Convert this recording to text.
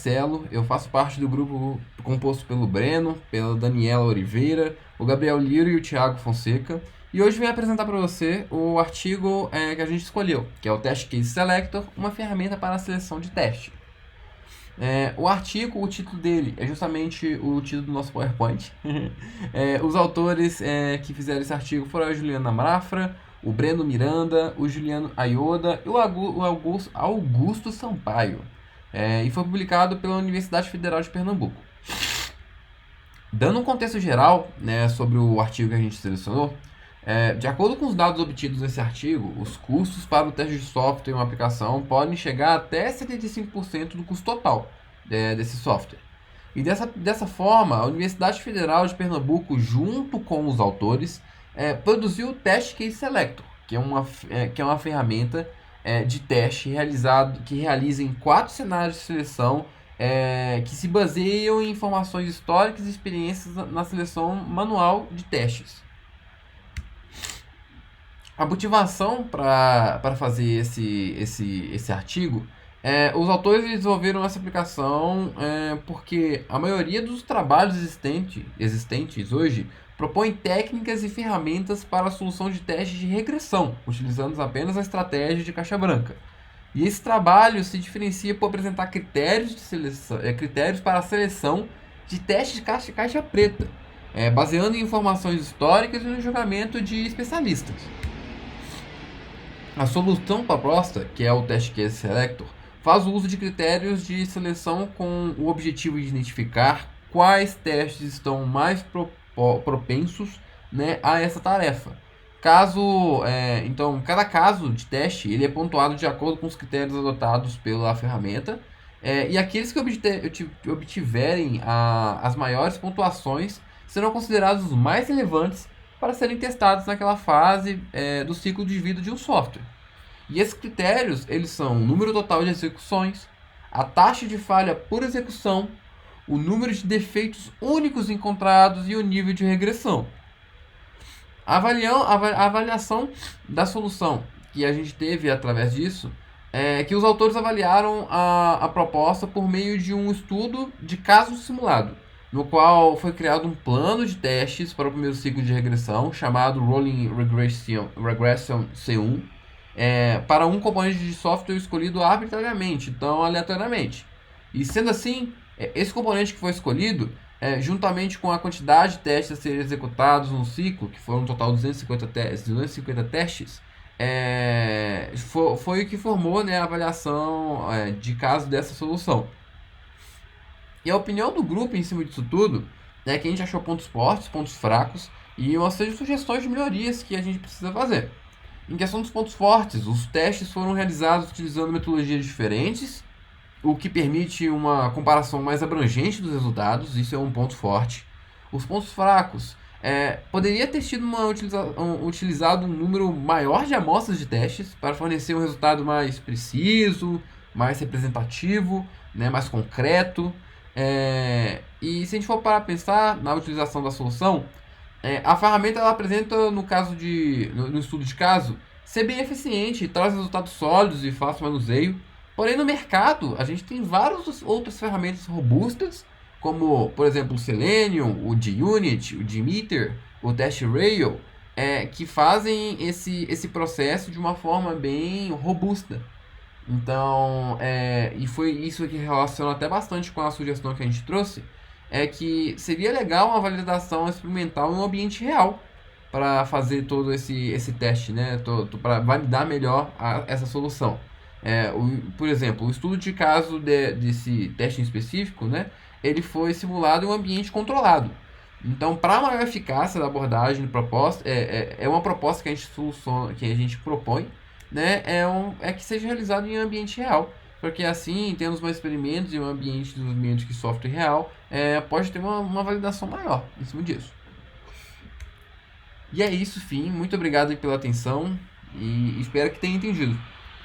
Marcelo, eu faço parte do grupo composto pelo Breno, pela Daniela Oliveira, o Gabriel Liro e o Thiago Fonseca. E hoje venho apresentar para você o artigo que a gente escolheu, que é o Test Case Selector, uma ferramenta para a seleção de teste. O artigo, o título dele é justamente o título do nosso PowerPoint. Os autores que fizeram esse artigo foram a Juliana Mafra, o Breno Miranda, o Juliano Ayoda e o Augusto Sampaio. E foi publicado pela Universidade Federal de Pernambuco. Dando um contexto geral, né, sobre o artigo que a gente selecionou, de acordo com os dados obtidos nesse artigo, os custos para o teste de software em uma aplicação podem chegar até 75% do custo total desse software. E dessa forma, a Universidade Federal de Pernambuco, junto com os autores, produziu o Test Case Selector, que é uma ferramenta de teste que realiza em 4 cenários de seleção que se baseiam em informações históricas e experiências na seleção manual de testes. A motivação para fazer esse artigo os autores desenvolveram essa aplicação porque a maioria dos trabalhos existentes hoje propõe técnicas e ferramentas para a solução de testes de regressão, utilizando apenas a estratégia de caixa branca. E esse trabalho se diferencia por apresentar critérios para a seleção de testes de caixa preta, baseando em informações históricas e no julgamento de especialistas. A solução proposta, que é o Test Case Selector, faz uso de critérios de seleção com o objetivo de identificar quais testes estão mais propensos, né, a essa tarefa. Então, cada caso de teste ele é pontuado de acordo com os critérios adotados pela ferramenta, e aqueles que obtiverem as maiores pontuações serão considerados os mais relevantes para serem testados naquela fase do ciclo de vida de um software. E esses critérios eles são o número total de execuções, a taxa de falha por execução, o número de defeitos únicos encontrados e o nível de regressão. A avaliação da solução que a gente teve através disso é que os autores avaliaram a proposta por meio de um estudo de caso simulado, no qual foi criado um plano de testes para o primeiro ciclo de regressão, chamado Rolling Regression C1, para um componente de software escolhido arbitrariamente, então aleatoriamente. E sendo assim, esse componente que foi escolhido, juntamente com a quantidade de testes a serem executados no ciclo, que foram um total de 250 testes, foi o que formou, né, a avaliação de caso dessa solução. E a opinião do grupo em cima disso tudo é que a gente achou pontos fortes, pontos fracos e uma série de sugestões de melhorias que a gente precisa fazer. Em questão dos pontos fortes, os testes foram realizados utilizando metodologias diferentes, o que permite uma comparação mais abrangente dos resultados, isso é um ponto forte. Os pontos fracos, poderia ter sido utilizado um número maior de amostras de testes para fornecer um resultado mais preciso, mais representativo, né, mais concreto. E se a gente for para pensar na utilização da solução, a ferramenta ela apresenta, no estudo de caso, ser bem eficiente, traz resultados sólidos e fácil manuseio. Porém, no mercado, a gente tem várias outras ferramentas robustas, como, por exemplo, o Selenium, o JUnit, o JMeter, o TestRail, que fazem esse processo de uma forma bem robusta. Então, e foi isso que relaciona até bastante com a sugestão que a gente trouxe, que seria legal uma validação experimental em um ambiente real para fazer todo esse teste, né, para validar melhor essa solução. Por exemplo, o estudo de caso desse teste em específico, né, ele foi simulado em um ambiente controlado. Então, para maior eficácia da abordagem proposta, é uma proposta que a gente propõe, né, que seja realizado em um ambiente real, porque assim, tendo mais experimentos em um ambiente de desenvolvimento de software real, pode ter uma validação maior em cima disso. E é isso, fim. Muito obrigado pela atenção e espero que tenha entendido.